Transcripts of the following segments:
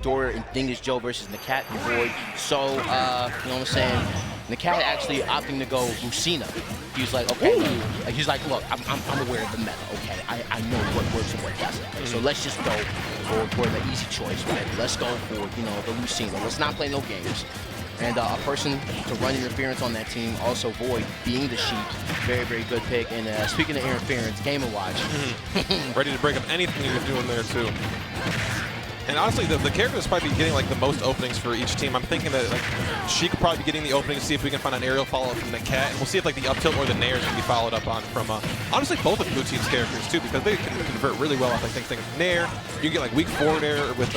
Door and Dingus Joe versus NAKAT and VoiD. So, you know what I'm saying? NAKAT actually opting to go Lucina. He was like, okay, look. He's like, look, I'm aware of the meta, okay? I know what works and what doesn't. Okay? So let's just go for the easy choice, right? Let's go for, you know, the Lucina. Let's not play no games. And a person to run interference on that team, also VoiD, being the Sheep. Very, very good pick. And speaking of interference, Game & Watch. Ready to break up anything you're doing there, too. And honestly, the characters probably be getting like the most openings for each team. I'm thinking that like she could probably be getting the opening to see if we can find an aerial follow-up from NAKAT. And we'll see if like the up tilt or the nairs can be followed up on from honestly both of Blue Team's characters too, because they can convert really well off like things like nair. You can get like weak forward air with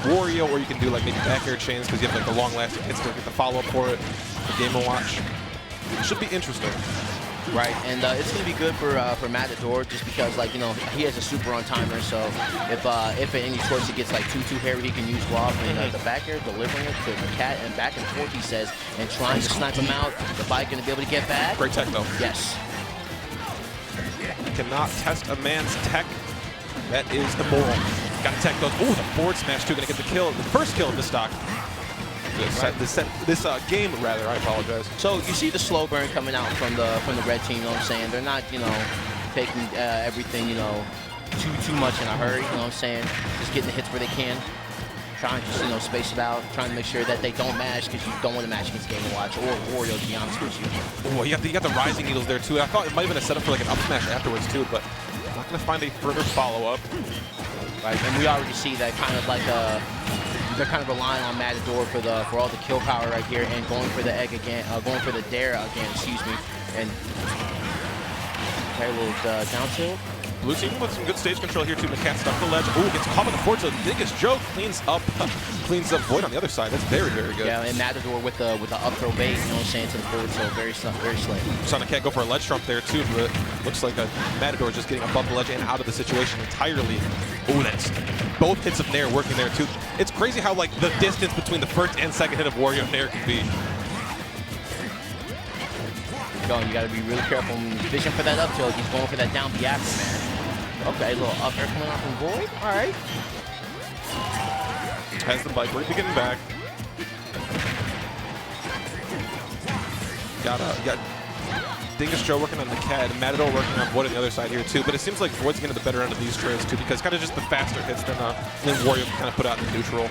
Wario, or you can do like maybe back air chains because you have like the long-lasting hits to get the follow-up for it. The Game & Watch. It should be interesting. Right, and it's going to be good for Matador just because, like, you know, he has a super on timer, so if at any choice he gets like too hairy, he can use Wob and the back air, delivering it to NAKAT, and back and forth, he says, and trying to snipe him out. The bike going to be able to get back. Great tech, though. Yes. You cannot test a man's tech. That is the moral. Got to tech those. Oh, the forward smash, too, going to get the kill, the first kill of the stock. This game, rather, I apologize. So you see the slow burn coming out from the red team, you know what I'm saying? They're not, you know, taking everything, you know, too much in a hurry, you know what I'm saying? Just getting the hits where they can. Trying to just, you know, space it out, trying to make sure that they don't mash because you don't want to match against Game & Watch or Wario, to be honest with you. Oh, you got the rising needles there, too. I thought it might have been a setup for like an up smash afterwards, too, but I'm not going to find a further follow-up. Right, and we already see that kind of like they're kind of relying on Matador for all the kill power right here, and going for the egg again, going for the dare again, excuse me. And okay, a little down tilt. Blue team with some good stage control here too. NAKAT stuck the ledge. Oh, gets caught by the forward tilt. Dingus Joe cleans up VoiD on the other side. That's very, very good. Yeah, and Matador with the up throw bait, you know what I'm saying, to the forward tilt, very slick. Saw NAKAT go for a ledge trump there too, but looks like Matador just getting above the ledge and out of the situation entirely. Oh, that's both hits of nair working there too. It's crazy how like the distance between the first and second hit of Wario nair can be. You got to be really careful. Vision for that up tilt. He's going for that down B after, man. Okay, a little up air coming out from VoiD. All right. Has the bike right getting back. Got Dingus Joe working on NAKAT, and Matador working on VoiD on the other side here too. But it seems like VoiD's getting the better end of these trails too, because kind of just the faster hits than Wario can kind of put out in the neutral.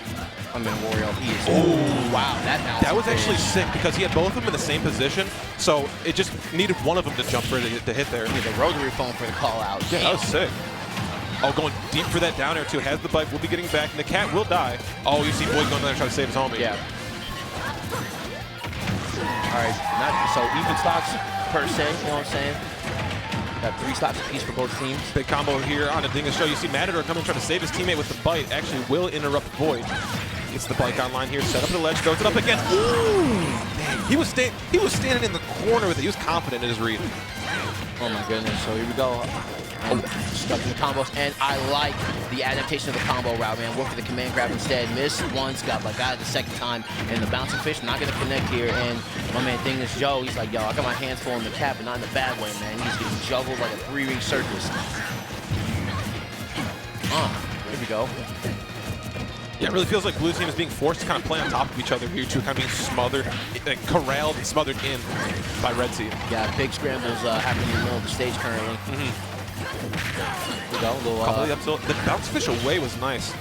I mean, Wario, he is. Oh, wow, that was actually sick because he had both of them in the same position, so it just needed one of them to jump for it to hit there. The rotary phone for the call out. Yeah, that was sick. Oh, going deep for that down air too. Has the bike, will be getting back. NAKAT will die. Oh, you see VoiD going there trying to save his homie. Yeah. All right, not so even stocks per se, you know what I'm saying? Got 3 stocks apiece for both teams. Big combo here on a Dingus Show. You see Matador coming trying to save his teammate with the bite. Actually will interrupt VoiD. Gets the bike online here, set up the ledge, throws it up again. Ooh! Dang. He was standing in the corner with it. He was confident in his read. Oh my goodness, so here we go. Stuck in the combos, and I like the adaptation of the combo route, man. Went for the command grab instead. Missed once, got it the second time, and the bouncing fish not gonna connect here. And my man Dingus Joe, he's like, yo, I got my hands full in the cap, but not in the bad way, man. He's getting juggled like a 3-ring circus. Here we go. Yeah, it really feels like Blue Team is being forced to kind of play on top of each other here, too, kind of being smothered, like corralled and smothered in by Red Team. Yeah, big scrambles happening in the middle of the stage currently. Here we go, the bounce fish away was nice.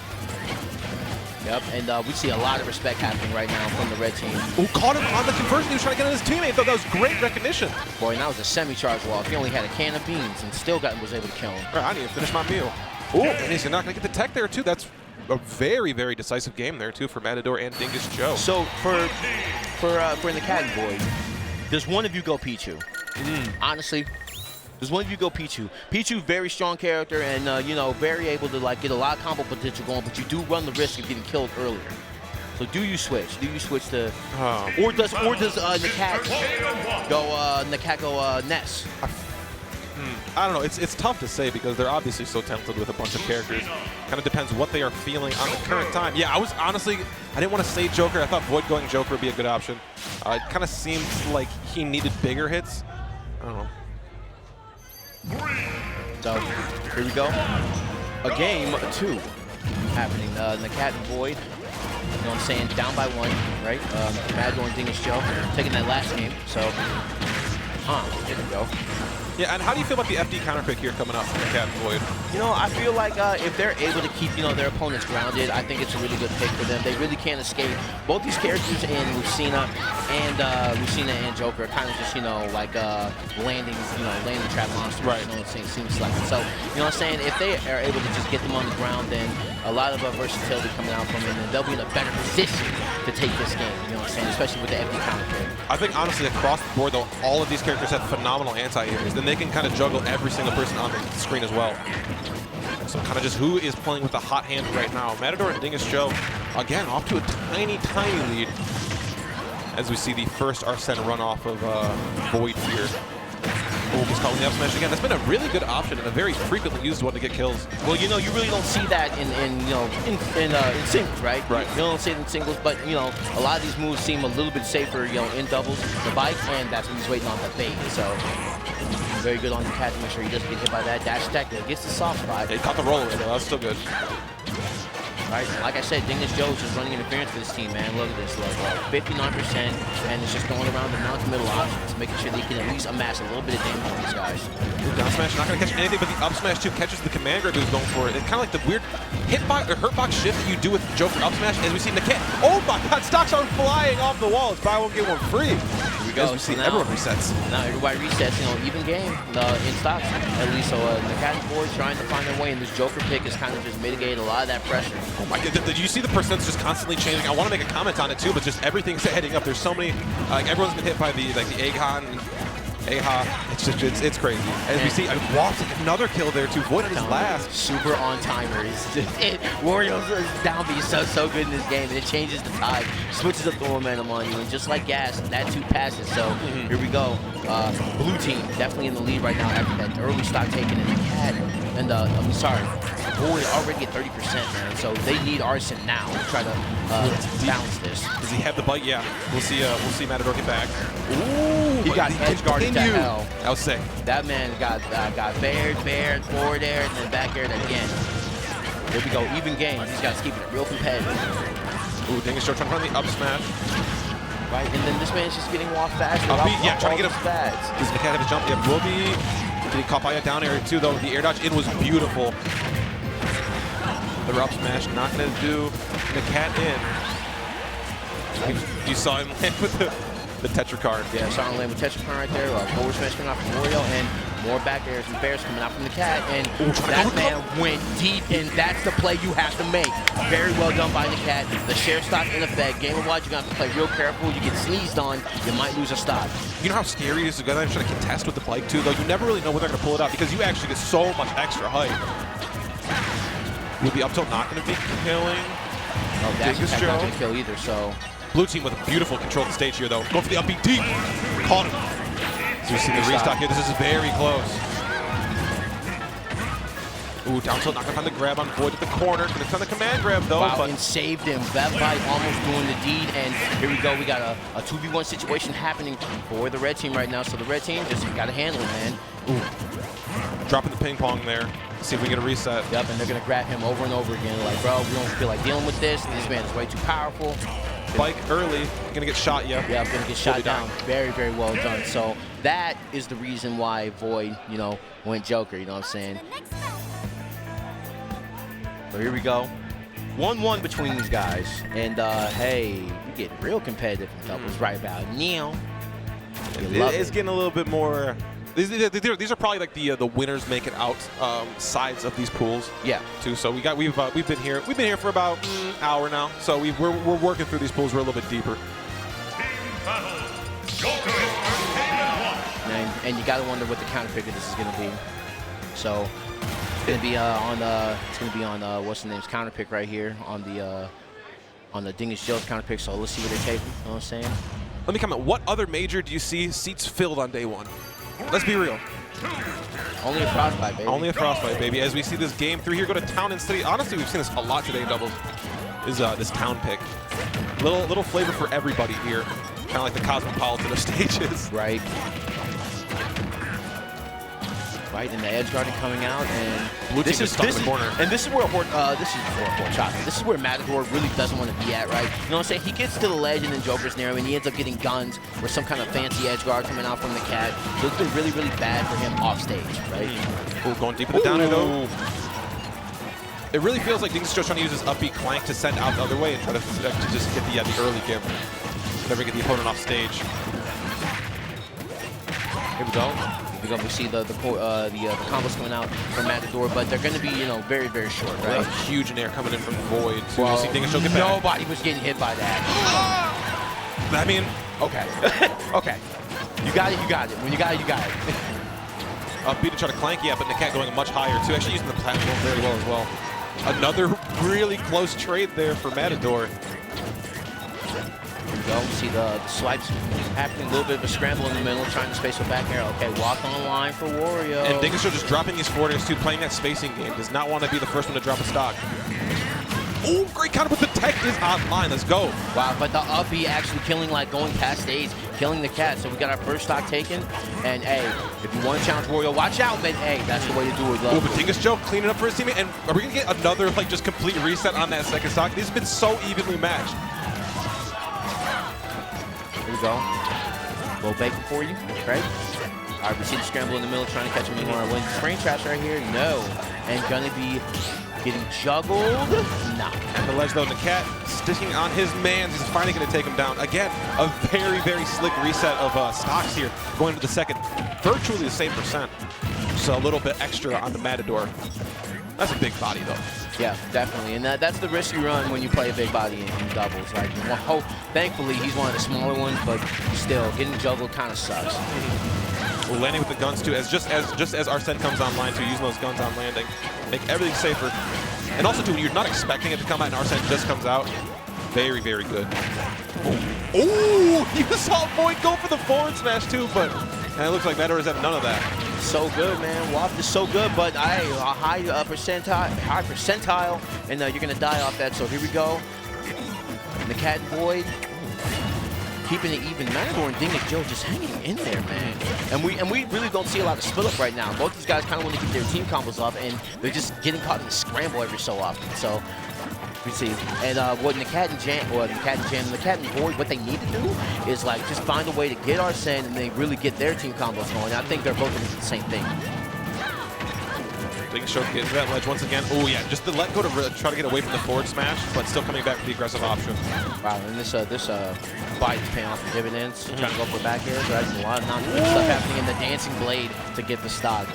Yep, and we see a lot of respect happening right now from the red team. Oh, caught him on the conversion. He was trying to get on his teammate, though. That was great recognition. Boy, and that was a semi-charge walk. He only had a can of beans and still was able to kill him. Right, I need to finish my meal. Oh, and he's not going to get the tech there, too. That's a very, very decisive game there, too, for Matador and Dingus Joe. So, for NAKAT and VoiD, does one of you go Pichu? Honestly, does one of you go Pichu? Pichu, very strong character and, you know, very able to, like, get a lot of combo potential going, but you do run the risk of getting killed earlier. So do you switch? Do you switch to, or does NAKAT go Ness? I don't know. It's tough to say because they're obviously so talented with a bunch of characters. Kind of depends what they are feeling on the current time. Yeah, I didn't want to say Joker. I thought VoiD going Joker would be a good option. It kind of seemed like he needed bigger hits. I don't know. So here we go. A game 2. happening. NAKAT and VoiD, you know what I'm saying, down by 1, right? Matador and Dingus Joe taking that last game, so, there we go. Yeah, and how do you feel about the FD counter pick here coming up from NAKAT and VoiD? You know, I feel like if they're able to keep, you know, their opponents grounded, I think it's a really good pick for them. They really can't escape. Both these characters in Lucina and Joker are kind of just, you know, like landing trap monsters. Right. You know what I'm saying? Seems like. So, you know what I'm saying? If they are able to just get them on the ground, then a lot of versatility coming out from them, and they'll be in a better position to take this game. You know what I'm saying? Especially with the FD counter pick. I think honestly across the board though, all of these characters have phenomenal anti-airs. Then they can kind of juggle every single person on the screen as well. So kind of just who is playing with the hot hand right now. Matador and Dingus Joe, again, off to a tiny, tiny lead as we see the first Arsene run off of VoiD here. Oh, he's calling the up smash again. That's been a really good option and a very frequently used one to get kills. Well, you know, you really don't see that in singles, right? Right. You don't see it in singles, but you know, a lot of these moves seem a little bit safer, you know, in doubles. The bike, and that's when he's waiting on the bait. So very good on the cat to make sure he doesn't get hit by that dash attack. That gets the soft spot. Yeah, he caught the roll right there. That's still good. Right, like I said, Dingus Joe is just running interference for this team, man. Look at this, look, 59%, and it's just going around the middle options, making sure they can at least amass a little bit of damage on these guys. Down smash, not going to catch anything, but the up smash too catches the command grab who's going for it. It's kind of like the weird hitbox or hurtbox shift that you do with Joker up smash, as we see NAKAT. Oh my God, stocks are flying off the wall. It's buy one get one free. Here we go. As we see everyone resets. Now everybody resets, you know, even game in stocks at least. So NAKAT and VoiD trying to find their way, and this Joker pick has kind of just mitigated a lot of that pressure. Oh my God, did you see the percents just constantly changing? I want to make a comment on it too, but just everything's heading up. There's so many, like everyone's been hit by the Aegon and Aha. It's crazy. As we see, Wops another kill there too. VoiD on his last. Super on timer. Wario's down B so good in this game, and it changes the tide, switches up the momentum on you, and just like gas, that too passes. So here we go. Blue team definitely in the lead right now after that early stock taken in the cat. And VoiD already at 30%, man. So they need Arsene now to try to balance this. Does he have the bite? Yeah. We'll see Matador get back. Ooh, he got edge guarded to hell. That was sick. That man got bared, forward air, and then back air again. Here we go, even game. These guys keeping it real competitive. Ooh, Dingus Joe trying to run the up smash. Right, and then this man's just getting off faster. Yeah, trying to get him. Fads. Does NAKAT have a jump? Yeah, will be. Getting caught by a down air too, though. The air dodge in was beautiful. The up smash not going to do NAKAT in. You saw him land with the Tetra card. Yeah, saw him land with Tetra card right there. Forward smash coming out from Wario, and more back airs and bears coming out from NAKAT. And that man went deep, and that's the play you have to make. Very well done by NAKAT. The share stock in effect. Game of Watch, you're going to have to play real careful. You get sneezed on, you might lose a stock. You know how scary it is to go down and try to contest with the bike too, though? You never really know when they're going to pull it out because you actually get so much extra height. Will be up tilt not going to be killing. Oh, that's not going to kill either, so. Blue team with a beautiful control of the stage here, though. Going for the up B deep. Caught him. So you see the restock here. This is very close. Ooh, down tilt, not going to find the grab on VoiD at the corner. Going to find the command grab, though. Wow, but and saved him. That fight almost doing the deed, and here we go. We got a 2v1 situation happening for the red team right now. So the red team just got to handle it, man. Ooh. Dropping the ping pong there. See if we get a reset. Yep, and they're going to grab him over and over again. Like, bro, we don't feel like dealing with this. This man is way too powerful. Bike early, gonna get shot, yeah. Yeah, I'm gonna get shot down. Very, very well done. So that is the reason why VoiD, you know, went Joker, you know what I'm saying? So here we go. 1-1 between these guys. And hey, we get real competitive in doubles right about now. It's getting a little bit more. These are probably like the winners make it out sides of these pools. Yeah. Too. So we've been here for about an hour now. So we're working through these pools. We're a little bit deeper. And you gotta wonder what the counter pick of this is gonna be. So it's gonna be on what's the name's counter pick right here on the Dingus Joe's counter pick. So let's see what they're taking. You know what I'm saying? Let me comment. What other major do you see seats filled on day one? Let's be real. Only a Frostbite, baby. Only a Frostbite, baby. As we see this game through here, go to Town and City. Honestly, we've seen this a lot today in doubles. Is this Town pick? Little flavor for everybody here. Kind of like the cosmopolitan of stages. Right. Right, and the edge guarding coming out, and Blue team is stuck in the corner. And this is where this is where Matador really doesn't want to be at, right? You know what I'm saying? He gets to the ledge and then Joker's near him, and he ends up getting guns or some kind of fancy edge guard coming out from the cat. So it's been really, really bad for him off stage, right? Ooh, going deep in the down air though. It really feels like Dingus is just trying to use his upbeat clank to send out the other way and try to just get the early give. Never get the opponent off stage. Here we go. We see the combos coming out from Matador, but they're going to be, you know, very, very short, right? That's a huge nair coming in from VoiD. So well, you see Dingus get back. Nobody was getting hit by that. I mean, okay. Okay. You got it, you got it. When you got it, you got it. Upbeat to try to clank, yeah, but NAKAT going much higher too. Actually using the platform very well as well. Another really close trade there for Matador. Here we go. See the swipes happening, a little bit of a scramble in the middle, trying to space it back here. Okay, walk on line for Wario. And Dingus just dropping these forwarders too, playing that spacing game. Does not want to be the first one to drop a stock. Oh, great counter, but the tech is online. Let's go. Wow, but the up B actually killing, like going past stage, killing the cat. So we got our first stock taken. And hey, if you want to challenge Wario, watch out, man. Hey, that's the way to do it. Oh, but Dingus Joe cleaning up for his teammate. And are we going to get another, like, just complete reset on that second stock? These have been so evenly matched. Here we go. A little bacon for you, right? All right, we see the scramble in the middle, trying to catch him in one. Win spring traps right here, no. And gonna be getting juggled, no. And the ledge though, NAKAT sticking on his mans. He's finally gonna take him down. Again, a very, very slick reset of stocks here, going to the second. Virtually the same percent. Just a little bit extra on the Matador. That's a big body though. Yeah, definitely, and that's the risk you run when you play a big body in doubles. Like, thankfully, he's one of the smaller ones, but still, getting juggled kind of sucks. We're landing with the guns too, just as Arsene comes online too, using those guns on landing, make everything safer. And also too, when you're not expecting it to come out and Arsene just comes out, very, very good. Oh, you saw VoiD go for the forward smash too, but it looks like Matador's having none of that. So good, man. WAP is so good, but a high percentile, and you're gonna die off that. So here we go. NAKAT and VoiD keeping it even. Matador and Dingus Joe just hanging in there, man. And we really don't see a lot of split up right now. Both these guys kind of want to get their team combos off, and they're just getting caught in the scramble every so often. So we see, and what NAKAT and VoiD, what they need to do is like just find a way to get Arsene and they really get their team combos going. I think they're both going to do the same thing. Dingus Joe getting to that ledge once again. Oh yeah, just the let go to try to get away from the forward smash, but still coming back with the aggressive option. Wow, and this bite is paying off the dividends. Trying to go for back airs, right? A lot of non-good stuff happening in the dancing blade to get the stock.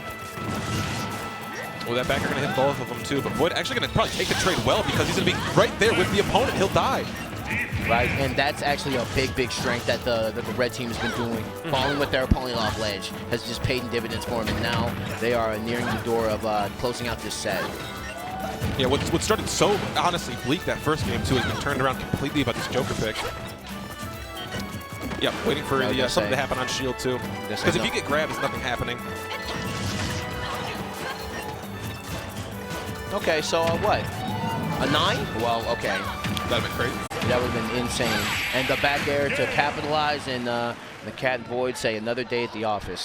Well, that backer going to hit both of them too, but VoiD actually going to probably take the trade well because he's going to be right there with the opponent. He'll die. Right, and that's actually a big, big strength that the red team has been doing. Falling with their opponent off ledge has just paid in dividends for them, and now they are nearing the door of closing out this set. Yeah, what started so honestly bleak that first game too has been turned around completely about this Joker pick. Yep, waiting for something to happen on shield too. Because if you get grabbed, there's nothing happening. Okay, so what? A 9? Well, okay. That'd have been crazy. That would have been insane. And the back air to capitalize, and NAKAT and VoiD say another day at the office.